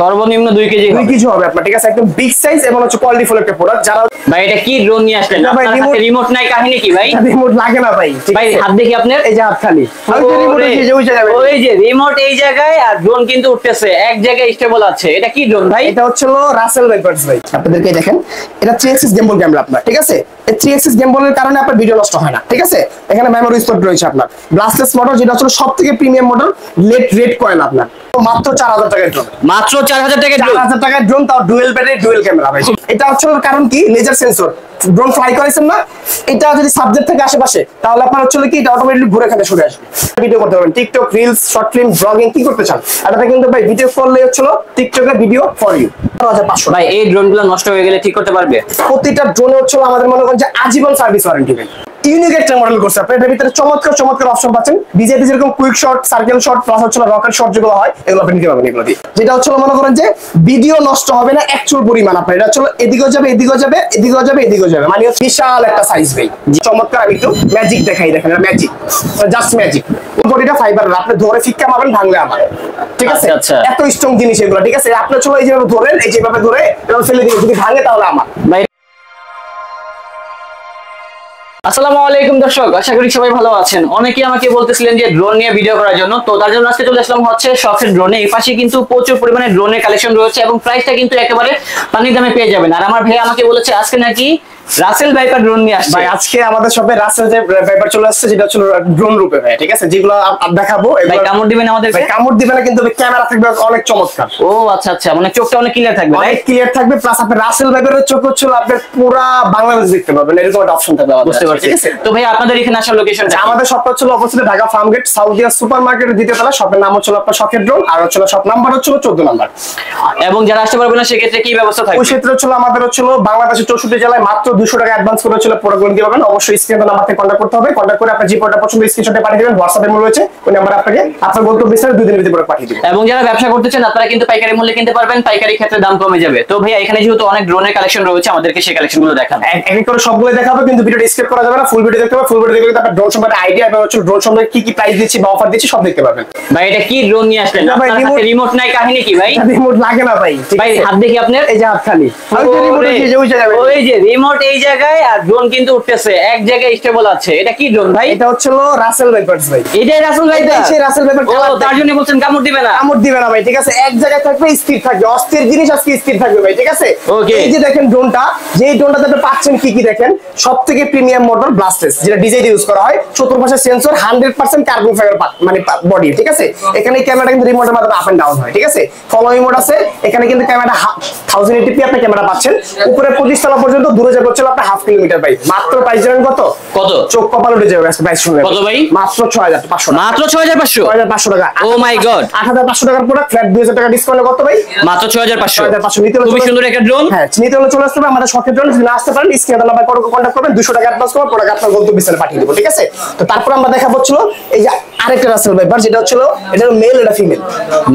সর্বনিম্ন 2 KG 2 KG হবে আপনার, ঠিক আছে? একদম বিগ সাইজ এবং হচ্ছে কোয়ালিটি ফুল একটা প্রোডাক্ট। যারা ভাই এটা কি ড্রোন নিয়ে আসলেন? আপনার হাতে রিমোট নাই, কাহিনী কি ভাই? রিমোট লাগে না ভাই। ভাই হাত দেখি আপনার, এই যে হাত খালি। ওই যে রিমোট এই জায়গায় আর ড্রোন কিন্তু উঠতেছে, এক জায়গায় স্টেবল আছে। এটা কি ড্রোন ভাই? এটা হচ্ছে রাসেল ভাইপারস ভাই। আপনাদেরকে দেখেন, এটা 3 অ্যাক্সিস গিম্বল ক্যামেরা আপনার, ঠিক আছে? এই 3 অ্যাক্সিস গিম্বলের কারণে আপনার ভিডিও নষ্ট হয় না, ঠিক আছে? এখানে মেমোরি স্টোর রয়েছে আপনার। ব্লাস্টলেস মোটর, যেটা হচ্ছে সবথেকে প্রিমিয়াম মোটর, রেড কয়েল আপনার। মাত্র 4000 টাকার ড্রোন, মাত্র 4000 টাকার ড্রোন। 4000 টাকার ড্রোন, তাও ডুয়েল ব্যাটারি ডুয়েল ক্যামেরা ভাই। এটা হচ্ছে কারণ কি, লেজার সেন্সর। ড্রোন ফ্লাই করেছেন না, এটা যদি সাবজেক্ট থেকে আশেপাশে, তাহলে আপনার হচ্ছে কি এটা অটোমেটিক্যালি ঘুরে এখানে সরে আসবে। ভিডিও করতে পারবেন, TikTok, reels, short film, blogging কি করতে চান, এটা কিন্তু ভাই ভিডিও করলে হচ্ছে টিকটকের ভিডিও ফর ইউ। 4500 ভাই এই ড্রোনগুলো নষ্ট হয়ে গেলে ঠিক করতে পারবে? প্রতিটা ড্রোনে হচ্ছে আমাদের মনে করেন যে আজীবন সার্ভিস ওয়ারেন্টি ভাই। ইউনিক একটা মডেল করছে আপনার, এর ভিতরে চমৎকার চমৎকার অপশন পাচ্ছেন। ডিজাইনে যেরকম quick shot, circle shot, plus হচ্ছে রকেট শট যেগুলো হয়, এগুলো আপনি নিতে পারবেন এগুলো দিয়ে। যেটা হচ্ছে মনে করেন যে ভিডিও নষ্ট হবে না অ্যাকচুয়াল পরিমাণ আপনার। এটা হচ্ছে এদিকেও যাবে, এদিকেও যাবে, এদিকেও যাবে, এদিকেও যাবে, মানে বিশাল একটা সাইজ ভাই। চমৎকার। আমি একটু ম্যাজিক দেখাই, দেখেন ম্যাজিক, জাস্ট ম্যাজিক। বডিটা ফাইবার, আপনি ধরে ফিক্কা মারবেন, ভাঙলে আমার, ঠিক আছে? এত স্ট্রং জিনিস এগুলো, ঠিক আছে? আপনি চলো এই যেভাবে ধরেন, এই যেভাবে ধরে ফেলে দিন, যদি ভাঙে তাহলে আমার ভাই। আসসালামু আলাইকুম দর্শক, আশা করি সবাই ভালো আছেন। অনেকেই আমাকে বলতেছিলেন যে ড্রোন নিয়ে ভিডিও করার জন্য, তো তার জন্য আজকে চলে আসলাম হচ্ছে শখের ড্রোনে। এই পাশে কিন্তু প্রচুর পরিমাণে ড্রোনের কালেকশন রয়েছে এবং প্রাইসটা কিন্তু একেবারে পানির দামে পেয়ে যাবেন। আর আমার ভাই আমাকে বলেছে আজকে নাকি রাসেল ভাইপার ড্রোন নিয়ে আসছে। ভাই আজকে আমাদের শপে রাসেল ভাইপার চলে আসছে, যেটা হচ্ছে ড্রোন রূপে ভাই, ঠিক আছে? যেগুলো দেখাবো, ভাই কামড় দিবেন আমাদের? ভাই কামড় দিবেন না, কিন্তু ক্যামেরা থাকবে অনেক চমৎকার। ও আচ্ছা আচ্ছা, মানে চোখটা অনেক ক্লিয়ার থাকবে, অনেক ক্লিয়ার থাকবে। প্লাস আপনি রাসেল ভাইপারের চোখ হচ্ছে আপনি পুরো বাংলাদেশ দেখতে পাবেন, এরকম একটা অপশন থাকবে। বুঝতে পারছি। তো ভাই আপনাদের এখানে আসার লোকেশনটা? আমাদের শপটা হচ্ছে অপোজিটে Dhaka farm gate, Saudia super মার্কেটের দ্বিতীয় তলা। শপের নাম হচ্ছে আপনার শখের ড্রোন, আর হচ্ছে শপ নাম্বার হচ্ছে 14 নাম্বার। এবং যারা আসতে পারবে না সেক্ষেত্রে কি ব্যবস্থা থাকবে? ওই ক্ষেত্রে হচ্ছে আমাদের হচ্ছে বাংলাদেশের 64 জেলায় মাত্র 200 টাকা অ্যাডভান্স করে হচ্ছে প্রোডাক্টগুলো দিতে পারবেন। অবশ্যই স্ক্রিনে নাম্বার থেকে কন্টাক্ট করতে হবে। কন্টাক্ট করে আপনার যে প্রোডাক্ট পছন্দ স্ক্রিনশটে পাঠিয়ে দিবেন, হোয়াটসঅ্যাপে মূল্য রয়েছে, ওই নাম্বারে আপনাকে আপনার গন্তব্য স্থানে 2 দিনের ভিতরে প্রোডাক্ট পাঠিয়ে দিবেন। এবং যারা ব্যবসা করতে চান আপনারা কিন্তু পাইকারি মূল্যে কিনতে পারবেন, পাইকারি ক্ষেত্রে দাম কমে যাবে। তো ভাই এখানে যেহেতু অনেক ড্রোনের কালেকশন রয়েছে, আমাদেরকে সেই কালেকশনগুলো দেখান। এক এক করে সবগুলো দেখাবো, কিন্তু ভিডিওটা স্কিপ করা যাবে না, ফুল ভিডিও দেখতে হবে। ফুল ভিডিও দেখলে আপনার ড্রোন সম্পর্কে আইডিয়া এবং হচ্ছে ড্রোন সম্পর্কে কি কি প্রাইস দিচ্ছি বা অফার দিচ্ছি সব দেখতে পাবেন। ভাই এটা কি ড্রোন নিয়ে আসলেন? আপনার হাতে রিমোট নাই, কাহিনী কি ভাই? রিমোট লাগে না ভাই। ভাই হাত দেখি আপনার, এই যে হাত খালি। ওই যে রিমোট এই জায়গায় আর ড্রোন কিন্তু উঠতেছে, এক জায়গায় স্টেবল আছে। এটা কি ড্রোন ভাই? এটা হচ্ছে রাসেল ভাইপারস ভাই। এটাই রাসেল ভাইপার? সেই রাসেল ভাইপার। ও তার জন্য বলছেন কামড় দিবে না? কামড় দিবে না ভাই, ঠিক আছে? এক জায়গায় থাকবে, স্থির থাকবে। অস্থির জিনিস আজকে স্থির থাকবে ভাই, ঠিক আছে? এই যে দেখেন ড্রোনটা, যেই ড্রোনটাতে আপনি পাচ্ছেন কি কি দেখেন, সবথেকে প্রিমিয়াম মোটর ব্লাস্টলেস, যেটা ডিজাইন ইউজ করা হয়। চতুর্পাশে সেন্সর, 100% কার্বন ফাইবার মানে বডি, ঠিক আছে? এখানে ক্যামেরাটা কিন্তু রিমোটের মাধ্যমে আপ এন্ড ডাউন হয়, ঠিক আছে? ফলোইং মোড আছে এখানে, কিন্তু ক্যামেরা 1080p আপনি ক্যামেরা পাচ্ছেন। উপরে 25 তলা পর্যন্ত, দূরে যাবে হচ্ছে আপনার 1/2 কিলোমিটার ভাই। মাত্র প্রাইস জানেন কত? কত? চোখ কপাল উঠে যাবে আজকে প্রাইস শুনলে। কত ভাই? মাত্র 6500। মাত্র 6500? 6500 টাকা। ও মাই গড। 8500 টাকার প্রোডাক্ট, ফ্ল্যাট 2000 টাকা ডিসকাউন্টে কত ভাই? মাত্র 6500। 6500 নিতে হলে খুবই সুন্দর একটা ড্রোন। হ্যাঁ, নিতে হলে চলে আসতে হবে আমাদের শখের ড্রোন। যদি না আসতে পারেন স্ক্রিনে নাম্বার কন্টাক্ট করবেন, 200 টাকা অ্যাডভান্স করবেন, প্রোডাক্ট আপনার গন্তব্য স্থানে পাঠিয়ে দেব, ঠিক আছে? তো তারপর আমরা দেখাবো হচ্ছে এই যে আরেকটা রাসেল ভাইপার, যেটা হচ্ছে এটা মেল, এটা ফিমেল।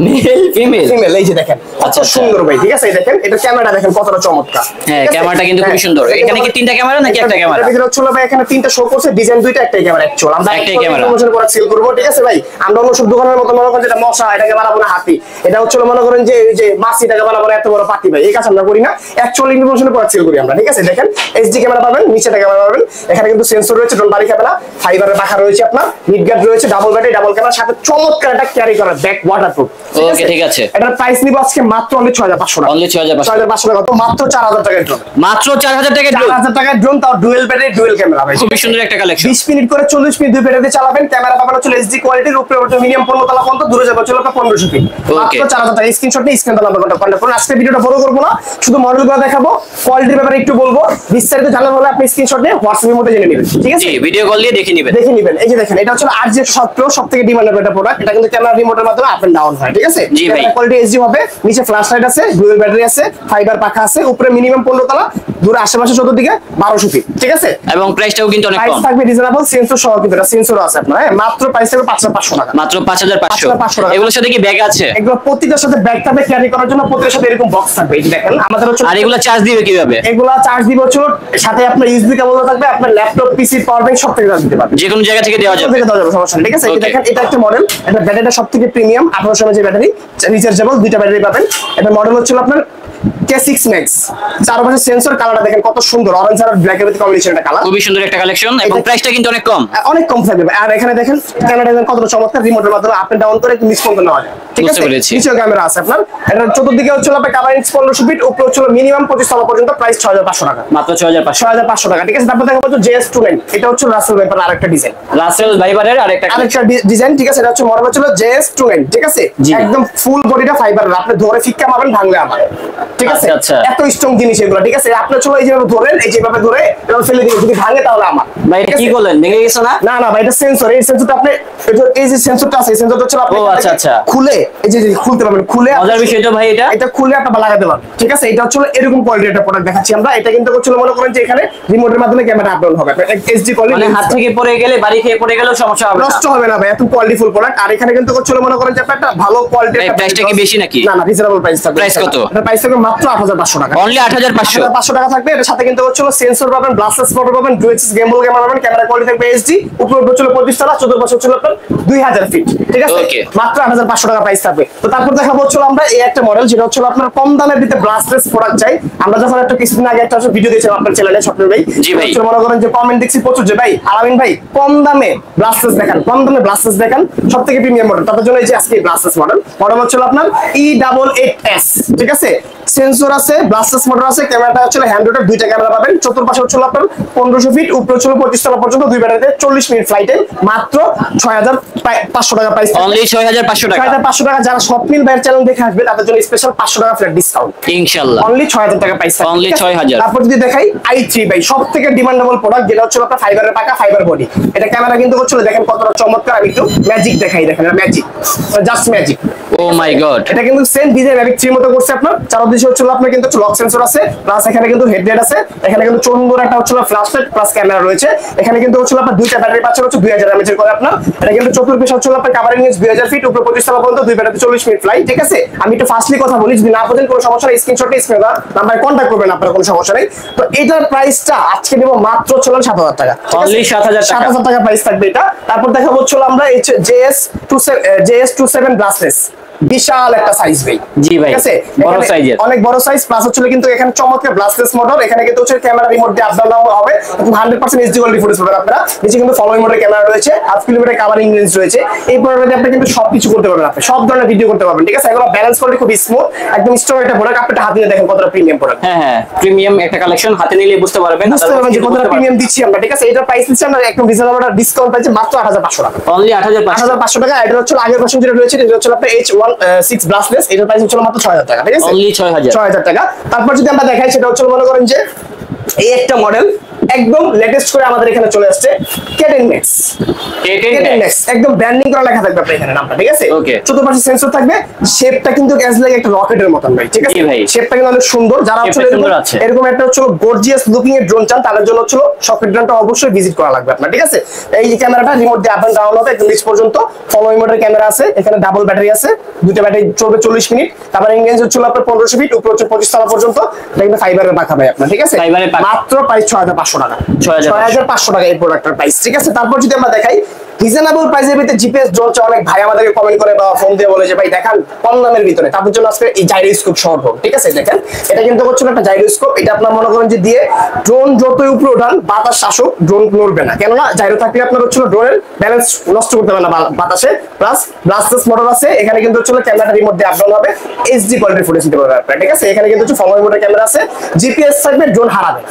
Male female? ফিমেল। এই যে দেখেন কত সুন্দর ভাই, ঠিক আছে? এই দেখেন, এটা ক্যামেরাটা দেখেন কতটা চমৎকার। হ্যাঁ, ক্যামেরাটা কিন্তু খুবই সুন্দর। এখানে কি 3টা ক্যামেরা নাকি একটা ক্যামেরা? এটা হচ্ছে ভাই এখানে 3টা শো করছে, ডিজাইন 2টা, একটাই ক্যামেরা অ্যাকচুয়াল। আমরা একটাই ক্যামেরা প্রমোশন করে সেল করব, ঠিক আছে ভাই? আমরা অন্য সব দোকানের মতো মনে করেন যেটা মশা, এটাকে বানাবো না হাতি। এটা হচ্ছে মনে করেন যে মাছি, এটাকে বানাবো না এত বড় পাতি ভাই। এই কাজ আমরা করি না, অ্যাকচুয়াল ইনফরমেশন করে সেল করি আমরা, ঠিক আছে? দেখেন এইচডি ক্যামেরা পাবেন, নিচেটা ক্যামেরা পাবেন। এখানে কিন্তু সেন্সর রয়েছে, ড্রোন বাড়ি খাবে না। ফাইবারের পাখা রয়েছে আপনার, মিড গার্ড রয়েছে, ডাবল ব্যাটারি, ডাবল ক্যামেরা, সাথে চমৎকার একটা ক্যারি করা ব্যাক ওয়াটারপ্রুফ। ওকে, ঠিক আছে। এটার প্রাইস নিব আজকে মাত্র অনলি 6500 টাকা। অনলি 6500 টাকা। তো মাত্র 4000 টাকার ড্রোন। মাত্র 4000 টাকার ড্রোন? 4000 টাকার ড্রোন, তাও ডুয়েল ব্যাটারি ডুয়েল ক্যামেরা ভাই। খুবই সুন্দর একটা কালেকশন। 20 মিনিট করে 40 মিনিট দুই ব্যাটারি চালাবেন। ক্যামেরা পাবেন হচ্ছে এইচডি কোয়ালিটির, উপরে হচ্ছে মিনিমাম 15 তলা পর্যন্ত, দূরে যাবে হচ্ছে 1500 ফিট। মাত্র 4000 টাকা। স্ক্রিনশট নিয়ে স্ক্রিন নাম্বার কন্টাক্ট করুন। আজকে ভিডিওটা বড় করব না, শুধু মডেলগুলো দেখাবো, কোয়ালিটির ব্যাপারে একটু বলবো। বিস্তারিত জানার হলে আপনি স্ক্রিনশট নিয়ে হোয়াটসঅ্যাপের মধ্যে জেনে নেবেন, ঠিক আছে? জি, ভিডিও কল দিয়ে দেখে নেবেন। এই যে দেখেন, এটা হচ্ছে RJ7 Pro, সবথেকে ডিমান্ডেড একটা প্রোডাক্ট। এটা কিন্তু ক্যামেরা রিমোটের মাধ্যমে আপ এন্ড ডাউন হয়, ঠিক আছে? জি ভাই। কোয়ালিটি এইচডি হবে, নিচে ফ্ল্যাশ লাইট আছে, ডুয়াল ব্যাটারি আছে, ফাইবার পাখা আছে, উপরে মিনিমাম 15 তলা, দূরে আশেপাশে চতুর্দিকে 1200 ফিট, ঠিক আছে? এবং প্রাইসটাও কিন্তু অনেক প্রাইস কম। থাকবে রিজনেবল, সেন্সর সহ কিন্তু এটা সেন্সর আছে আপনার, হ্যাঁ মাত্র প্রাইস থাকবে 5500 টাকা, মাত্র 5500 টাকা। এগুলোর সাথে কি ব্যাগ আছে? এগুলো প্রত্যেকটার সাথে ব্যাগ থাকবে ক্যারি করার জন্য, প্রত্যেকটার সাথে এরকম বক্স থাকবে। এই যে দেখেন আমাদের হচ্ছে, আর এগুলো চার্জ দিবে কিভাবে? এগুলা চার্জ দিব হচ্ছে সাথে আপনার ইউএসবি কেবল থাকবে, আপনার ল্যাপটপ পিসি পাওয়ার ব্যাংক সব থেকে চার্জ দিতে পারবেন, যে কোনো জায়গা থেকে দেওয়া যাবে, সমস্যা নেই, ঠিক আছে। এই যে Okay. দেখেন এটা একটা মডেল, এটা ব্যাটারিটা সবথেকে প্রিমিয়াম 1800 mAh ব্যাটারি, রিচার্জেবল, দুইটা ব্যাটারি পাবেন। এটা মডেল হচ্ছে আপনার K6 Max, চারপাশে সেন্সর, কালারটা দেখেন কত সুন্দর, অরেঞ্জ আর ব্ল্যাক এর কম্বিনেশন, এটা কালার খুবই সুন্দর একটা কালেকশন এবং প্রাইসটা কিন্তু অনেক কম। অনেক কম থাকবে। আর এখানে দেখেন ক্যামেরা দেখেন কতটা চমৎকার, রিমোটের মাধ্যমে আপ এন্ড ডাউন করে একটু মিস করতে নেওয়া যায়, ঠিক আছে। বুঝতে পেরেছি। নিচেও ক্যামেরা আছে আপনার, এটা চতুর্দিকে হচ্ছে আপনার কাভার ইঞ্চ 1500 ফিট, উপরে হচ্ছে মিনিমাম 25 তলা পর্যন্ত, প্রাইস 6500 টাকা, মাত্র 6500। 6500 টাকা, ঠিক আছে। তারপর দেখা পাচ্ছ JS29, এটা হচ্ছে রাসেল ভাইপার আরেকটা ডিজাইন, রাসেল ভাইবারের আরেকটা ডিজাইন, ঠিক আছে। এটা হচ্ছে মডেল হচ্ছে JS29, ঠিক আছে। জি। একদম ফুল বডিটা ফাইবার, আপনি ধরে ফিক্কা মারবেন ভাঙলে আমার, ঠিক আছে। আচ্ছা, আচ্ছা। এত স্ট্রং জিনিস এগুলো, ঠিক আছে। আপনি চলো এই যেভাবে ধরেন, এই যেভাবে ধরে এভাবে ফেলে দিবেন, যদি ভাঙে তাহলে আমার, ভাই ঠিক এটা কি আছে? করলেন, ভেঙে গেছে না? না না ভাই, এটা সেন্সর, এই সেন্সরটা আপনি এই যে সেন্সরটা আছে, এই সেন্সরটা হচ্ছে আপনি ও, আচ্ছা, আচ্ছা। খুলে এই যে খুলতে পারবেন, খুলে মজার বিষয় তো ভাই এটা। এটা খুলে আপনি লাগাতে পারবেন, ঠিক আছে। এটা হচ্ছে এরকম কোয়ালিটির একটা প্রোডাক্ট দেখাচ্ছি আমরা। এটা কিন্তু হচ্ছে মনে করেন যে এখানে রিমোটের মাধ্যমে ক্যামেরা আপলোড হবে, এইচডি মানে কোয়ালিটি, হাত থেকে পড়ে গেলে, বাড়ি থেকে পড়ে গেলেও সমস্যা হবে না। নষ্ট হবে না ভাই, এত কোয়ালিটি ফুল প্রোডাক্ট। আর এখানে কিন্তু হচ্ছে মনে করেন যে একটা ভালো কোয়ালিটির ভাই, প্রাইসটা কি বেশি নাকি? না না, রিজনেবল প্রাইস থাকবে। প্রাইস কত? এটা প্রাইস থাকবে মাত্র 8500 টাকা, অনলি 8500। 8500 টাকা থাকবে। এর সাথে কিন্তু হচ্ছে সেন্সর পাবেন, ব্লাস্টার মোটর পাবেন, ডুয়েক্স গেমবল ক্যামেরা পাবেন, ক্যামেরা কোয়ালিটি থাকবে এইচডি, উপরে হচ্ছে 25 তলা, চতুর্পাশে হচ্ছে আপনার 2000 ফিট, ঠিক আছে। Okay. মাত্র 8500 টাকা প্রাইস থাকবে। তো তারপর দেখাবো হচ্ছে আমরা এই একটা মডেল, যেটা হচ্ছে আপনার কম দামের ভিতরে ব্লাস্টলেস প্রোডাক্ট চাই। আমরা যখন একটা কিছুদিন আগে একটা ভিডিও দিয়েছিলাম আপনার চ্যানেলে, স্বপ্নের ভাই, জি ভাই। হচ্ছে মনে করেন যে কমেন্ট দেখছি প্রচুর যে ভাই আলামিন ভাই কম দামে ব্লাস্টলেস দেখান, কম দামে ব্লাস্টলেস দেখান, সবথেকে প্রিমিয়াম মডেল। তার জন্য এই যে আজকে ব্লাস্টলেস মডেল হচ্ছে আপনার E88S, ঠিক আছে। সেন্সর আছে, ব্লাস্টলেস মোটর আছে, ক্যামেরাটা হচ্ছে হ্যান্ড রোটার, দুইটা ক্যামেরা পাবেন, চতুর্পাশে হচ্ছে আপনার 1500 ফিট, উপরে হচ্ছে 25 তলা পর্যন্ত, দুই ব্যাটারিতে 40 মিনিট ফ্লাইটে, মাত্র 6500 টাকা প্রাইস, অনলি 6500 টাকা। 6500 টাকা। যারা স্বপ্নিল ভাইয়ের চ্যানেল দেখে আসবে তাদের জন্য স্পেশাল 500 টাকা ফ্ল্যাট ডিসকাউন্ট, ইনশাআল্লাহ। অনলি 6000 টাকা প্রাইস, Only 6000। তারপর যদি দেখাই i3 ভাই, সবথেকে ডিমান্ডেবল প্রোডাক্ট, যেটা হচ্ছে আপনার ফাইবারের পাকা, ফাইবার বডি। এটা ক্যামেরা কিন্তু হচ্ছে দেখেন কতটা চমৎকার। আমি একটু ম্যাজিক দেখাই, দেখেন ম্যাজিক, জাস্ট ম্যাজিক। ও মাই গড। এটা কিন্তু সেম ডিজাইন ম্যাভিক 3 মতো করছে আপনার। চারদিকে হচ্ছে আপনার কিন্তু লক সেন্সর আছে, প্লাস এখানে কিন্তু হেডলাইট আছে, এখানে কিন্তু সুন্দর একটা হচ্ছে ফ্ল্যাশ লাইট প্লাস ক্যামেরা রয়েছে। এখানে কিন্তু হচ্ছে আপনার দুইটা ব্যাটারি পাচ্ছেন হচ্ছে 2000 mAh করে আপনার। এটা কিন্তু চতুর্পাশে হচ্ছে আপনার কভারিং ইঞ্চ 2000 ফিট, উপরে 25 তলা পর্যন্ত, দুই ব্যাটারিতে 40 মিনিট ফ্লাইট, ঠিক আছে। আমি একটু ফাস্টলি কথা বলি, যদি না বোঝেন কোনো সমস্যা নেই, স্ক্রিনশটে স্ক্রিনে নাম্বারে কন্টাক্ট করবেন, আপনার কোনো সমস্যা নেই। তো এটার প্রাইসটা আজকে দেব মাত্র 7000 টাকা, অনলি 7000 টাকা। 7000 টাকা প্রাইস থাকবে এটা। তারপর দেখাবো হচ্ছে আমরা এই JS27 ব্লাস্টলেস, বিশাল একটা সাইজ ভাই, জি ভাই, ঠিক আছে। বড় এখানে সাইজের, অনেক বড় সাইজ, প্লাস হচ্ছে কিন্তু এখানে চমৎকার ব্লাস্টলেস মোটর, এখানে কিন্তু হচ্ছে ক্যামেরা রিমোট দিয়ে আপ ডাউন হবে, 100% এইচডি কোয়ালিটি ফুটেজ পাবেন আপনারা। নিচে কিন্তু ফলোইং মোডের ক্যামেরা রয়েছে, 1/2 কিলোমিটার কভারিং রেঞ্জ রয়েছে। এই প্রোডাক্টে আপনি কিন্তু সবকিছু করতে পারবেন, আপনি সব ধরনের ভিডিও করতে পারবেন, ঠিক আছে। এগুলো ব্যালেন্স করলে খুব স্মুথ, একদম স্ট্রং একটা প্রোডাক্ট। আপনি হাতে নিয়ে দেখেন কতটা প্রিমিয়াম প্রোডাক্ট, হ্যাঁ হ্যাঁ, প্রিমিয়াম একটা কালেকশন, হাতে নিলে বুঝতে পারবেন যে কতটা প্রিমিয়াম দিচ্ছি আমরা, ঠিক আছে। এটার প্রাইস দিচ্ছি আমরা একদম রিজনেবল ডিসকাউন্ট পাইছি মাত্র 8500 টাকা, অনলি 8500। 8500 টাকা। এটা হচ্ছে আগের ভার্সন যেটা রয়েছে, এটা হচ্ছে আপনার H16 ব্লাস্টলেস, এটার প্রাইস হচ্ছে মাত্র 6000 টাকা, ঠিক আছে, অনলি 6000 টাকা। তারপর যদি আমরা দেখাই, সেটা হচ্ছে মনে করেন যে এই একটা মডেল একদম লেটেস্ট করে আমাদের এখানে চলে আসছে, K10 Max। একদম ব্র্যান্ডিং করা লেখা থাকবে আপনার এখানে নামটা, ঠিক আছে। Okay. চতুর্পাশে সেন্সর থাকবে, শেপটা কিন্তু অ্যাজ লাইক একটা রকেটের মতন ভাই, ঠিক আছে। জি ভাই। শেপটা কিন্তু অনেক সুন্দর। যারা হচ্ছে শেপটা সুন্দর আছে। এরকম একটা হচ্ছে গর্জিয়াস লুকিং এর ড্রোন চান, তাদের জন্য হচ্ছে শকেট ড্রোনটা অবশ্যই ভিজিট করা লাগবে আপনার, ঠিক আছে। এই যে ক্যামেরাটা রিমোট দিয়ে আপ এন্ড ডাউন হবে একদম নিচ পর্যন্ত, ফলোইং মোডের ক্যামেরা আছে, এখানে ডাবল ব্যাটারি আছে, দুটো ব্যাটারি চলবে 40 মিনিট। তারপর রেঞ্জ হচ্ছে আপনার 1500 ফিট, উপরে হচ্ছে 25 তলা পর্যন্ত, এটা কিন্তু ফাইবারের পাখা ভাই আপনার, ঠিক আছে। ফাইবারের পাখা। মাত্র প্রাইস 6500 টাকা, 6500 6500 টাকা এই প্রোডাক্টের প্রাইস, ঠিক আছে। তারপর যদি আমরা দেখাই রিজনেবল প্রাইসের ভিতরে জিপিএস ড্রোন, অনেক ভাই আমাদেরকে কমেন্ট করে বা ফোন দিয়ে বলে যে ভাই দেখান কম দামের ভিতরে, তাদের জন্য আজকে এই জাইরোস্কোপ সহ ড্রোন, ঠিক আছে। দেখেন এটা কিন্তু হচ্ছে একটা জাইরোস্কোপ, এটা আপনার মনে করেন যে দিয়ে ড্রোন যতই উপরে উঠান বাতাস শাসক ড্রোন নড়বে না, কেননা জাইরো থাকলে আপনার হচ্ছে ড্রোনের ব্যালেন্স নষ্ট করতে পারে না বাতাসে। প্লাস ব্লাস্টলেস মোটর আছে, এখানে কিন্তু হচ্ছে ক্যামেরাটা রিমোট দিয়ে আপ ডাউন হবে, এইচডি কোয়ালিটির ফুটেজ দিতে পারবে আপনারা, ঠিক আছে। এখানে কিন্তু হচ্ছে ফলোইং মোডের ক্যামেরা আছে, জিপিএস থাকবে, ড্রোন হারাবে,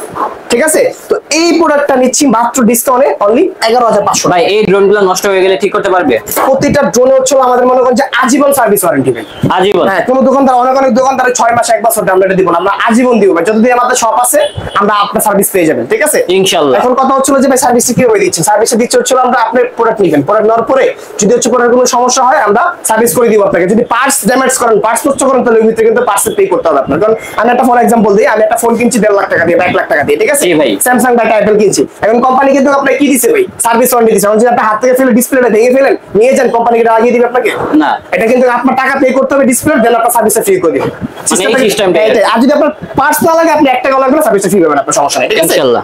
ঠিক আছে। তো এই প্রোডাক্টটা নিচ্ছি মাত্র ডিসকাউন্টে অনলি 11500 ভাই। এই ড্রোনগুলো এগুলো নষ্ট হয়ে গেলে ঠিক করতে পারবে? প্রতিটা ড্রোনে হচ্ছে আমাদের মনে করেন যে আজীবন সার্ভিস ওয়ারেন্টি পাবেন। আজীবন? হ্যাঁ, কোনো দোকানদার অনেক দোকানদার 6 মাস 1 বছর আমরা এটা দিব না, আমরা আজীবন দিব ভাই। যতদিন আমাদের শপ আছে আমরা আপনার সার্ভিস পেয়ে যাবেন, ঠিক আছে ইনশাআল্লাহ। এখন কথা হচ্ছে যে ভাই সার্ভিস কি হয়ে দিচ্ছেন, সার্ভিসে দিচ্ছে হচ্ছে আমরা আপনি প্রোডাক্ট নেবেন, প্রোডাক্ট নেওয়ার পরে যদি হচ্ছে প্রোডাক্ট কোনো সমস্যা হয় আমরা সার্ভিস করে দিব আপনাকে। যদি পার্টস ড্যামেজ করেন, পার্টস নষ্ট করেন, তাহলে ওই ভিতরে কিন্তু পার্টস পে করতে হবে আপনার। কারণ আমি একটা ফর এক্সাম্পল দিই, আমি একটা ফোন কিনছি 1.5 লাখ টাকা দিয়ে বা 1 লাখ টাকা দিয়ে, ঠিক আছে স্যামসাং বা অ্যাপল কিনছি, এখন কোম্পানি কিন্তু আপনাকে কি দিছে ভাই, সার্ভিস ওয়ারেন্টি দিছে। যদি আপনি হাত থেকে ফেলে ডিসপ্লেটা ভেঙে ফেলেন, নিয়ে যান, কোম্পানি এটা লাগিয়ে দিবে আপনাকে না, এটা কিন্তু আপনার টাকা পে করতে হবে ডিসপ্লে, দেন আপনার সার্ভিসটা ফ্রি করে দিবে সিস্টেমটা এটাই। আর যদি আপনার পার্টস না লাগে আপনি 1 টাকা লাগবে সার্ভিসটা ফ্রি পাবেন, আপনার সমস্যা নেই, ঠিক আছে ইনশাআল্লাহ।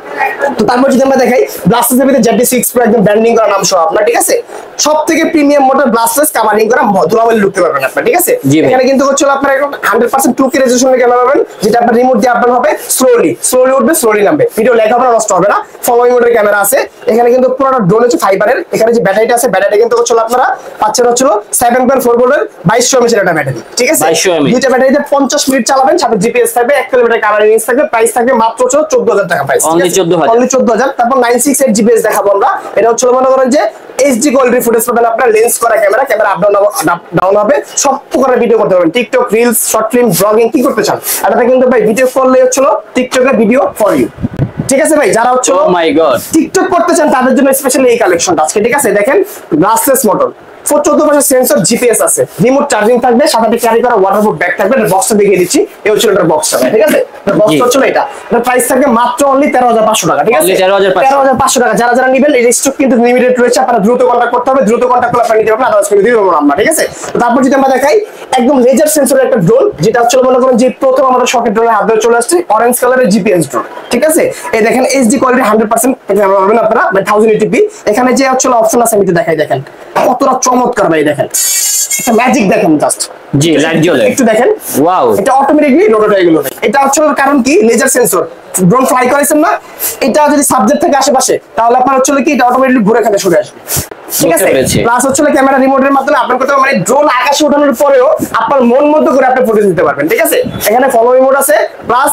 তো তারপর যদি আমরা দেখাই ব্লাস্টারের ভিতরে ZD6 Pro একদম ব্র্যান্ডিং করা নাম সহ আপনার, ঠিক আছে সবথেকে প্রিমিয়াম মডেল ব্লাস্টার কাভারিং করা, ধুলাবালি ঢুকতে পারবেন আপনার, ঠিক আছে এখানে কিন্তু হচ্ছে আপনার একদম 100% 2K রেজোলিউশনের ক্যামেরা পাবেন, যেটা আপনার রিমোট দিয়ে আপডাউন হবে, স্লোলি উঠবে, স্লোলি নামবে, ভিডিও লেখা আপনার নষ্ট হবে না, ফলোইং মোডের ক্যামেরা আছে এখানে। কিন্তু পুরোটা ড্রোন হচ্ছে ফাইবারের, এখানে যে ব্যাটারিটা আছে ব্যাটারিটা কিন্তু হচ্ছে আপনারা পাচ্ছেন হচ্ছে 7.4 ভোল্টের 2200 mAh একটা ব্যাটারি, ঠিক আছে 2200 mAh দুইটা ব্যাটারিতে 50 মিনিট চালাবেন, সাথে জিপিএস থাকবে, 1 কিলোমিটার কাভারিং রেঞ্জ থাকবে, প্রাইস থাকবে মাত্র 14,000 টাকা প্রাইস, অনলি 14,000। তারপর 968 জিপিএস দেখাবো আমরা, এটা হচ্ছে মনে করেন যে এইচডি কোয়ালিটি ফুটেজ পাবেন আপনার, লেন্স করা ক্যামেরা আপ ডাউন হবে, সব প্রকারের ভিডিও করতে পারবেন, TikTok reels short film blogging কি করতে চান এটা কিন্তু ভাই ভিডিও করলে হচ্ছিল টিকটকের ভিডিও ফর ইউ, ঠিক আছে ভাই। যারা হচ্ছে ও মাই গড টিকটক করতে চান তাদের জন্য স্পেশালি এই কালেকশনটা আজকে, ঠিক আছে দেখেন গ্লাসলেস মোটর 14 সেন্সর, জিপিএস আছে, রিমোট চার্জিং থাকবে, সাথে ক্যারি করা ওয়াটারপ্রুফ ব্যাগ থাকবে। এটা বক্সটা দেখিয়ে দিচ্ছি, এই হচ্ছে এটার বক্সটা, ঠিক আছে বক্সটা হচ্ছে এটা, এটার প্রাইস থাকবে মাত্র অনলি 13,500 টাকা, ঠিক আছে 13,500 টাকা। যারা নিবেন এই স্টক কিন্তু লিমিটেড রয়েছে, আপনারা দ্রুত কন্টাক্ট করতে হবে, দ্রুত কন্টাক্ট করলে আপনারা নিতে পারবেন, আদার্স করে দিতে পারবো আমরা, ঠিক আছে। তারপর যদি আমরা দেখাই একদম লেজার সেন্সরের একটা ড্রোন, যেটা হচ্ছে মনে করেন যে প্রথম আমাদের শকের ড্রোনের হাত ধরে চলে আসছে, অরেঞ্জ কালারের জিপিএস ড্রোন, ঠিক আছে এই দেখেন এইচডি কোয়ালিটি 100% ক্যামেরা পাবেন আপনারা, মানে 1080p। এখানে যে হচ্ছে অপশন আছে আমি দেখাই, দেখেন কতটা চমৎকার ভাই, দেখেন একটা ম্যাজিক দেখেন জাস্ট, জি লাইট জ্বলে একটু দেখেন, ওয়াও এটা অটোমেটিকলি রোটেট হয়ে গেল। এটা হচ্ছে কারণ কি, লেজার সেন্সর ড্রোন ফ্লাই করেছেন না, এটা যদি সাবজেক্ট থাকে আশেপাশে তাহলে আপনার হচ্ছে কি এটা অটোমেটিকলি ঘুরে এখানে সরে আসবে, ঠিক আছে প্লাস হচ্ছে ক্যামেরা রিমোটের মাধ্যমে আপনার কোথাও মানে ড্রোন আকাশে ওঠানোর পরেও আপনার মন মতো করে আপনি ফটো দিতে পারবেন, ঠিক আছে এখানে ফলোইং মোড আছে, প্লাস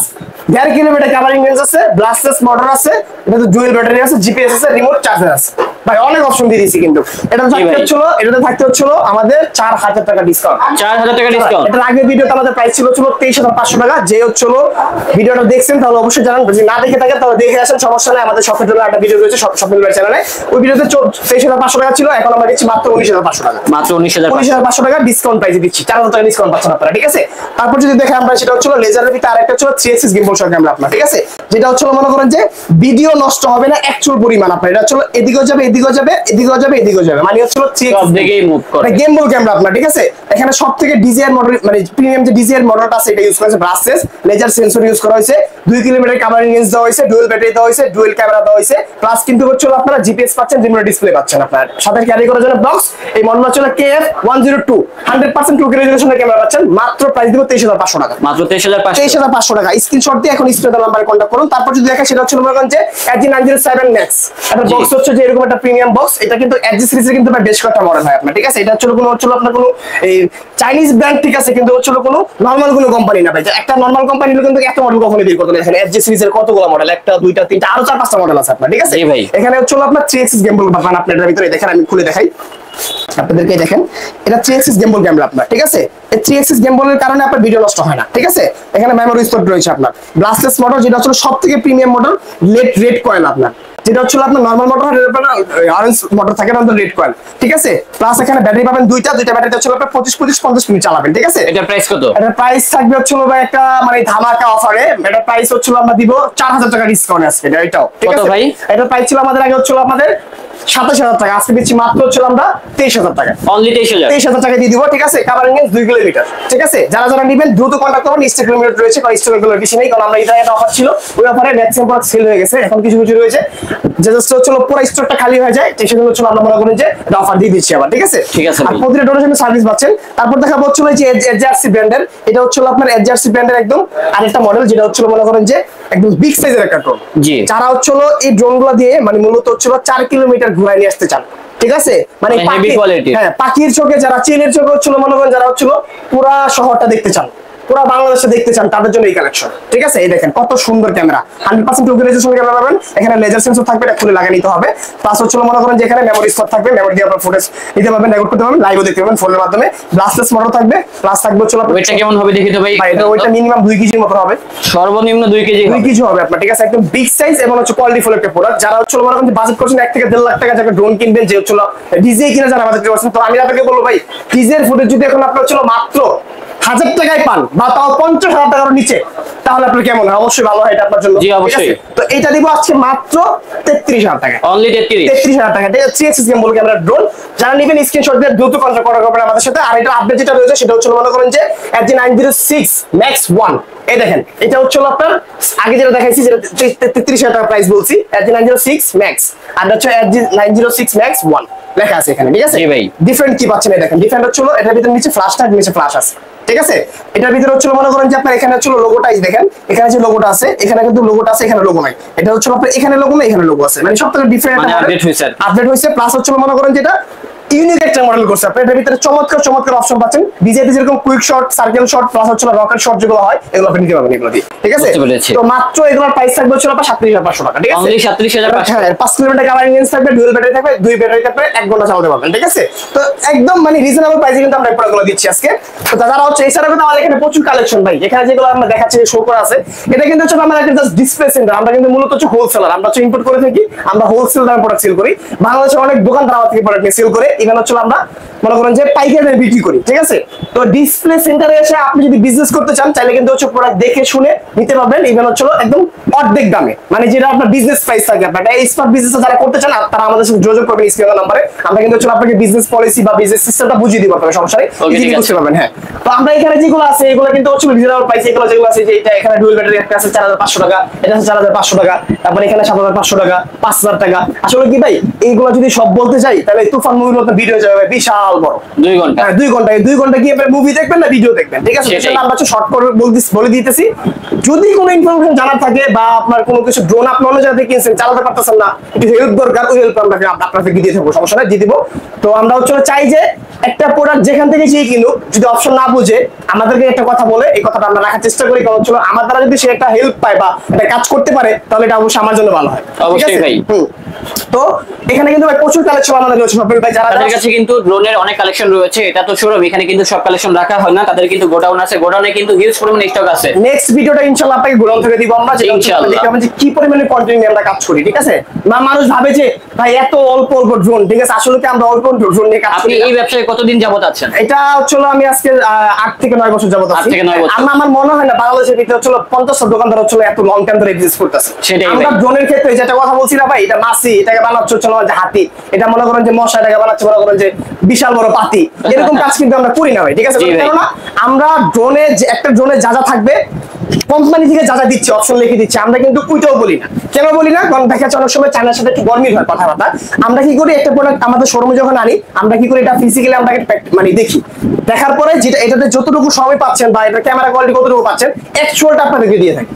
1.5 কিলোমিটার কাভারিং রেঞ্জ আছে, ব্লাস্টলেস মোটর আছে, এটা ডুয়াল ব্যাটারি আছে, জিপিএস আছে, রিমোট চার্জার আছে, ভাই অনেক অপশন দিয়ে দিয়েছি। কিন্তু এটাতে থাকতে হচ্ছিল আমাদের 4,000 টাকা ডিসকাউন্ট, 4,000 টাকা ডিসকাউন্ট। এটার আগের ভিডিওতে আমাদের প্রাইস ছিল 23,500 টাকা। যে হচ্ছিল ভিডিওটা দেখছেন তাহলে অবশ্যই জানান, যদি না দেখে থাকেন তাহলে দেখে আসেন, সমস্যা নাই। আমাদের শপের জন্য একটা ভিডিও রয়েছে শপিং চ্যানেলে, ওই ভিডিওতে 23,500 টাকা ছিল, এখন আমরা দিচ্ছি মাত্র 19,500 টাকা, মাত্র 19,500 টাকা ডিসকাউন্ট প্রাইসে দিচ্ছি, 4,000 টাকা ডিসকাউন্ট পাচ্ছেন আপনারা, ঠিক আছে। তারপর যদি দেখেন আমরা সেটা হচ্ছিল লেজারের ভিতরে আরেকটা হচ্ছিল 3 axis gimbal সহ ক্যামেরা আপনার, ঠিক আছে যেটা হচ্ছিল মনে করেন যে ভিডিও নষ্ট হবে না অ্যাকচুয়াল পরিমাণ আপনার, এটা হচ্ছিল এদিকেও যাবে এদিকেও যাবে এদিকেও যাবে এদিকেও যাবে, মানে হচ্ছিল 3 axis দিকেই মুভ করে গিম্বল ক্যামেরা আপনার, ঠিক আছে। এখানে সবথেকে ডিজাইন মডেল মানে প্রিমিয়াম যে ডিজাইন মডেলটা আছে এটা ইউজ করা হয়েছে, ব্রাসলেস লেজার সেন্সর ইউজ করা হয়েছে, 2 কিলোমিটার কাভারিং রেঞ্জ দেওয়া হয়েছে, ডুয়াল ব্যাটারি দেওয়া হয়েছে, ডুয়াল ক্যামেরা দেওয়া হয়েছে, প্লাস কিন্তু হচ্ছে আপনারা জিপিএস পাচ্ছেন, রিমোট ডিসপ্লে পাচ্ছেন আপনার সাথে ক্যারি করার জন্য বক্স। এই মডেল হচ্ছে KF102 100% 2K রেজোলিউশনের ক্যামেরা পাচ্ছেন, মাত্র প্রাইস দিব 23,500 টাকা, মাত্র 23,500 টাকা। স্ক্রিনশট দিয়ে এখন স্ক্রিনে দেওয়া নাম্বারে কন্টাক্ট করুন। তারপর যদি দেখা সেটা হচ্ছে মনে করেন যে LG907 Max, এটা বক্স হচ্ছে যে এরকম একটা প্রিমিয়াম বক্স, এটা কিন্তু LG সিরিজের কিন্তু বেশ কয়েকটা মডেল হয় আপনার, ঠিক আছে। এটা হচ্ছে আপনার কোনো এই চাইনিজ ব্র্যান্ড, ঠিক আছে, কিন্তু হচ্ছে কোনো নরমাল কোনো কোম্পানি না ভাই, একটা নরমাল কোম্পানি কিন্তু এত মডেল কখনো বের করতে না। এখানে LG সিরিজের কতগুলো মডেল, একটা দুইটা তিনটা আরো 4-5টা মডেল আছে আপনার, ঠিক আছে। এখানে হচ্ছে আপনার 3 axis gimbal পাবেন আপনার, এর ভিতরে দেখেন আমি খুলে দেখাই আপনাদেরকে, দেখেন এটা 3 axis gimbal ক্যামেরা আপনার, ঠিক আছে। এই 3 axis gimbal এর কারণে আপনার ভিডিও নষ্ট হয় না, ঠিক আছে। এখানে মেমোরি স্টোর রয়েছে আপনার, ব্লাস্টলেস মোটর যেটা হচ্ছে সবথেকে প্রিমিয়াম মোটর, রেড কয়েল আপনার, যেটা হচ্ছে আপনার নরমাল মোটর অরেঞ্জ মোটর থাকে না, রেড কয়েল, ঠিক আছে। প্লাস এখানে ব্যাটারি পাবেন দুইটা ব্যাটারিতে হচ্ছে আপনার 25-50 মিনিট চালাবেন, ঠিক আছে। এটা প্রাইস কত? এটার প্রাইস থাকবে হচ্ছে ভাই একটা মানে ধামাকা অফারে, এটার প্রাইস হচ্ছে আমরা দিব 4,000 টাকা ডিসকাউন্ট আছে এটাও, ঠিক আছে ভাই। এটার প্রাইস ছিল আমাদের আগে হচ্ছে আমাদের 27,000 টাকা, আজকে দিচ্ছি মাত্র হচ্ছে আমরা 23,000 টাকা, অনলি 23,000 টাকা দিয়ে দিব, ঠিক আছে। কাভারিং রেঞ্জ 2 কিলোমিটার, ঠিক আছে। যারা নিবেন দ্রুত কন্টাক্ট করুন, ইনস্টাগ্রাম লিমিট রয়েছে, কারণ ইনস্টাগ্রাম বেশি নেই, কারণ আমরা এটা একটা অফার ছিল, ওই অফারে ম্যাক্সিমাম প্রোডাক্ট সেল হয়ে গেছে, এখন কিছু রয়েছে যে জাস্ট হচ্ছে পুরো স্টকটা খালি হয়ে যায়, সেজন্য হচ্ছে আমরা মনে করি যে এটা অফার দিয়ে দিচ্ছি আবার, ঠিক আছে। আর প্রতিটা ডোনেশনে সার্ভিস পাচ্ছেন। তারপর দেখাবো হচ্ছে যে এজআরসি ব্র্যান্ডের, এটা হচ্ছে আপনার এজআরসি ব্র্যান্ডের একদম আরেকটা মডেল, যেটা হচ্ছে মনে করেন যে একদম বিগ সাইজের একটা ড্রোন, জি। যারা হচ্ছে এই ড্রোনগুলো দিয়ে মানে মূলত হচ্ছে 4 কিলোমিটার ঘুরায় নিয়ে আসতে চান, ঠিক আছে, মানে পাখির চোখে যারা চীনের চোখে হচ্ছিল মনে করেন যারা হচ্ছিল পুরা শহরটা দেখতে চান, পুরো বাংলাদেশে দেখতে চান তাদের জন্য এই কালেকশন। ঠিক আছে, এই দেখেন কত সুন্দর ক্যামেরা, 100% টোকেনাইজেশন ক্যামেরা পাবেন। এখানে লেজার সেন্সর থাকবে, এটা খুলে লাগিয়ে নিতে হবে। প্লাস হচ্ছে মনে করেন যে এখানে মেমোরি স্লট থাকবে, মেমোরি দিয়ে আপনারা ফুটেজ নিতে পারবেন, রেকর্ড করতে পারবেন, লাইভও দেখতে পারবেন ফোনের মাধ্যমে। গ্লাসলেস মোটর থাকবে, প্লাস থাকবে হচ্ছে ওয়েটটা কেমন হবে দেখি তো ভাই। এটা ওইটা মিনিমাম 2 কেজির মতো হবে, সর্বনিম্ন 2 কেজি 2 কেজি হবে আপনার। ঠিক আছে, একদম বিগ সাইজ এবং হচ্ছে কোয়ালিটি ফুল একটা প্রোডাক্ট। যারা হচ্ছে মনে করেন বাজেট করছেন 1 থেকে 1.5 লাখ টাকা যারা ড্রোন কিনবেন, যে হচ্ছে ডিজে কিনা যারা বাজেট করছেন, তো আমি আপনাকে বলবো ভাই ডিজের ফুটেজ যদি এখন আপনার হচ্ছে মাত্র 1000 টাকায় পান বা তাও 50,000 টাকার নিচে, তাহলে আপনার কেমন হয়? অবশ্যই ভালো হয় এটা আপনার জন্য। জি অবশ্যই। তো এটা দিব আজকে মাত্র 33,000 টাকা, অনলি 33,000 টাকা। এটা হচ্ছে সিস্টেম বলে ক্যামেরা ড্রোন। যারা নেবেন স্ক্রিনশট দিয়ে দ্রুত কন্টাক্ট করা করবেন আমাদের সাথে। আর এটা আপডেট যেটা রয়েছে সেটা হচ্ছে মনে করেন যে FG906 Max 1। এই দেখেন এটা হচ্ছে আপনার আগে যেটা দেখাইছি, যেটা 33,000 টাকা প্রাইস বলছি, FG906 Max, আর হচ্ছে FG906 Max 1 লেখা আছে এখানে। ঠিক আছে জি ভাই। ডিফারেন্ট কি পাচ্ছেন, এই দেখেন ডিফারেন্ট হচ্ছে এটার ভিতরে নিচে ফ্ল্যাশ থাকবে, নিচে ফ্ল্যাশ আছে। ঠিক আছে, এটার ভিতরে হচ্ছে মনে করেন যে আপনার এখানে হচ্ছে লোগোটা দেখেন, এখানে যে লোগোটা আছে, এখানে কিন্তু লোগোটা আছে, এখানে লোগো নাই। এটা হচ্ছে আপনার এখানে লোগো না, এখানে লোগো আছে, মানে সবথেকে ডিফারেন্ট আপডেট হয়েছে। প্লাস হচ্ছে মনে করেন যেটা ইউনিক একটা মডেল করছে আপনি। এটার ভিতরে চমৎকার চমৎকার অপশন পাচ্ছেন। বিজেপি যেরকম quick shot, circle shot, plus হচ্ছে রকেট শট যেগুলো হয়, এগুলো আপনি নিতে পারবেন এগুলো দিয়ে। ঠিক আছে, তো মাত্র এগুলোর প্রাইস থাকবে হচ্ছে আপনার 37,500 টাকা। ঠিক আছে, অনলি 37,500। হ্যাঁ, 5 কিলোমিটার কাভারিং রেঞ্জ থাকবে, ডুয়াল ব্যাটারি থাকবে, 2 ব্যাটারি থাকবে, 1 ঘন্টা চালাতে পারবেন। ঠিক আছে, তো একদম মানে রিজনেবল প্রাইসে কিন্তু আমরা এই প্রোডাক্টগুলো দিচ্ছি আজকে। তো যারা হচ্ছে এছাড়া কিন্তু আমাদের এখানে প্রচুর কালেকশন ভাই, এখানে যেগুলো আমরা দেখাচ্ছি শো করা আছে, এটা কিন্তু হচ্ছে আমাদের একটা জাস্ট ডিসপ্লে সেন্টার। আমরা কিন্তু মূলত হচ্ছে হোলসেলার, আমরা হচ্ছে ইম্পোর্ট করে থাকি, আমরা হোলসেল দামে প্রোডাক্ট সেল করি। বাংলাদেশের অনেক দোকানদার আমাদের থেকে প্রোডাক্ট নিয়ে সেল করে, এখানে হচ্ছে আমরা মনে করেন যে পাইকারি দামে বিক্রি করি। ঠিক আছে, তো ডিসপ্লে সেন্টারে এসে আপনি যদি বিজনেস করতে চান, চাইলে কিন্তু হচ্ছে প্রোডাক্ট দেখে শুনে নিতে পারবেন। ইভেন হচ্ছে একদম অর্ধেক দামে, মানে যেটা আপনার বিজনেস প্রাইস থাকে। আপনার এই স্মার্ট বিজনেস যারা করতে চান তারা আমাদের সাথে যোগাযোগ করবেন স্ক্রিনের নাম্বারে। আমরা কিন্তু হচ্ছে আপনাকে বিজনেস পলিসি বা বিজনেস সিস্টেমটা বুঝিয়ে দিব, আপনার সমস্যা নেই, ইজিলি বুঝতে পারবেন। হ্যাঁ, তো আমরা এখানে যেগুলো আছে এগুলো কিন্তু হচ্ছে রিজনেবল প্রাইস। এগুলো যেগুলো আছে যে এটা এখানে ডুয়াল ব্যাটারি একটা আছে 4,500 টাকা, এটা আছে 4,500 টাকা, তারপর এখানে 7,500 টাকা, 5,000 টাকা। আসলে কি ভাই এইগুলো যদি সব বলতে যাই তাহলে তুফান মুভির মতো ভিডিও যাবে বিশাল বড়, 2 ঘন্টা। হ্যাঁ 2 ঘন্টা, 2 ঘন্টা কি আপনি মুভি দেখবেন না ভিডিও দেখবেন? ঠিক আছে, সেটা আমরা হচ্ছে শর্ট করে বলে দিতেছি। যদি কোনো ইনফরমেশন জানার থাকে বা আপনার কোনো কিছু ড্রোন আপনি অন্য জায়গা থেকে কিনছেন, চালাতে পারতেছেন না, একটু হেল্প দরকার, ওই হেল্প আমরা আপনাকে দিয়ে থাকবো, সমস্যা নাই, দিয়ে দিব। তো আমরা হচ্ছে চাই যে একটা প্রোডাক্ট যেখান থেকে যে কিনুক, যদি অপশন না বুঝে আমাদেরকে একটা কথা বলে, এই কথাটা আমরা রাখার চেষ্টা করি। কারণ হচ্ছে আমার দ্বারা যদি সে একটা হেল্প পায় বা একটা কাজ করতে পারে, তাহলে এটা অবশ্যই আমার জন্য ভালো হয়। অবশ্যই ভাই। তো এখানে কিন্তু ভাই প্রচুর কালেকশন আমাদের রয়েছে সব ভাই। যারা তাদের কাছে কিন্তু ড্রোনের অনেক কালেকশন রয়েছে। এটা তো শোরুম, এখানে কিন্তু সব কালেকশন রাখা হয় না, তাদের কিন্তু গোডাউন আছে, গোডাউনে কিন্তু হিউজ পরিমাণে স্টক আছে। নেক্সট ভিডিওটা ইনশাআল্লাহ আপনাকে গোডাউন থেকে দিব আমরা, যেটা ইনশাআল্লাহ দেখাবো যে কি পরিমাণে কন্টেন্ট নিয়ে আমরা কাজ করি। ঠিক আছে, মানুষ ভাবে যে ভাই এত অল্প অল্প ড্রোন, ঠিক আছে, আসলে কি আমরা অল্প ড্রোন নিয়ে কাজ করি। আপনি এই ব্যবসায় কতদিন যাবত আছেন? এটা হচ্ছে আমি আজকে 8 থেকে 9 বছর যাবত আছি। 8 থেকে 9 বছর। আমার মনে হয় না বাংলাদেশের ভিতরে হচ্ছে 50 দোকানদার হচ্ছে এত লং টাইম ধরে বিজনেস করতেছে। আমরা ড্রোনের ক্ষেত্রে যেটা কথা বলছি না ভাই, এটা মাছি, এটাকে বানাচ্ছে হচ্ছে যে হাতি, এটা মনে করেন যে মশা, এটাকে বানাচ্ছে মনে করেন যে বিশাল বড় পাতি, এরকম কাজ কিন্তু আমরা করি না ভাই। ঠিক আছে, কেননা আমরা ড্রোনে একটা ড্রোনে যা যা থাকবে কোম্পানি থেকে যা যা দিচ্ছে, অপশন লিখে দিচ্ছে, আমরা কিন্তু ওইটাও বলি না। কেন বলি না? কারণ দেখা যাচ্ছে অনেক সময় চায়নার সাথে একটু গরমিল হয় কথাবার্তা। আমরা কি করি, একটা প্রোডাক্ট আমাদের শোরুমে যখন আনি, আমরা কি করি, এটা ফিজিক্যালি আমরা মানে দেখি, দেখার পরে যেটা এটাতে যতটুকু সময় পাচ্ছেন বা এটা ক্যামেরা কোয়ালিটি কতটুকু পাচ্ছেন, অ্যাকচুয়ালটা আপনাদেরকে দিয়ে থাকি।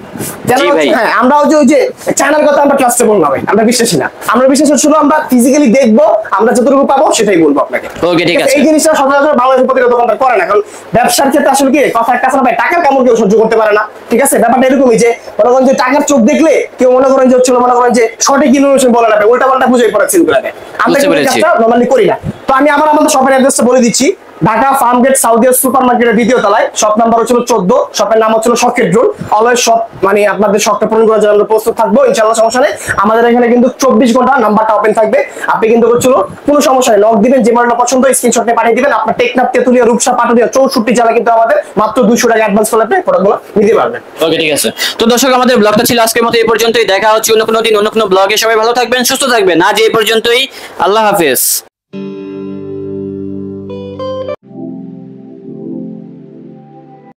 হ্যাঁ, আমরা ওই যে চায়নার কথা আমরা ট্রাস্টেবল না ভাই, আমরা বিশ্বাসী না। আমরা বিশ্বাস হচ্ছিল আমরা ফিজিক্যালি দেখবো, আমরা যতটুকু পাবো সেটাই বলবো আপনাকে। ওকে, ঠিক আছে। এই জিনিসটা সচরাচর বাংলাদেশের প্রতিটা দোকানদার করে না, কারণ ব্যবসার ক্ষেত্রে আসলে কি কথা একটা আছে না ভাই, টাকার কামড় কেউ সহ্য করতে পারে না। ঠিক আছে, ব্যাপারটা এরকমই যে মনে করেন যে টাকার চোখ দেখলে কেউ মনে করেন যে হচ্ছিল মনে করেন যে সঠিক ইনফরমেশন বলে না, উল্টা পাল্টা বুঝে পড়া সিল করে দেয়। আমরা নরমালি করি না। তো আমি আমাদের শপের অ্যাড্রেসটা বলে দিচ্ছি। ঢাকা ফার্মগেট সাউথিয়া সুপার মার্কেটের 2য় তলায়, শপ নাম্বার হচ্ছিল 14, শপের নাম হচ্ছিল শখের ড্রোন। অলওয়েজ শপ মানে আপনাদের শখটা পূরণ করার জন্য আমরা প্রস্তুত থাকবো ইনশাআল্লাহ, সমস্যা নেই। আমাদের এখানে কিন্তু 24 ঘন্টা নাম্বারটা ওপেন থাকবে। আপনি কিন্তু হচ্ছিল কোনো সমস্যা নেই, নক দিবেন, যে মডেলটা পছন্দ স্ক্রিনশট নিয়ে পাঠিয়ে দিবেন। আপনার টেকনাফ, তেতুলিয়া, রূপসা, পাটুরিয়া 64 জেলা কিন্তু আমাদের মাত্র 200 টাকা অ্যাডভান্স করলে আপনি প্রোডাক্টগুলো নিতে পারবেন। ওকে, ঠিক আছে। তো দর্শক, আমাদের ব্লগটা ছিল আজকের মতো এই পর্যন্তই। দেখা হচ্ছে অন্য কোনো দিন অন্য কোনো ব্লগে। সবাই ভালো থাকবেন, সুস্থ থাকবেন। আজ এই পর্যন্তই, আল্লাহ হাফেজ।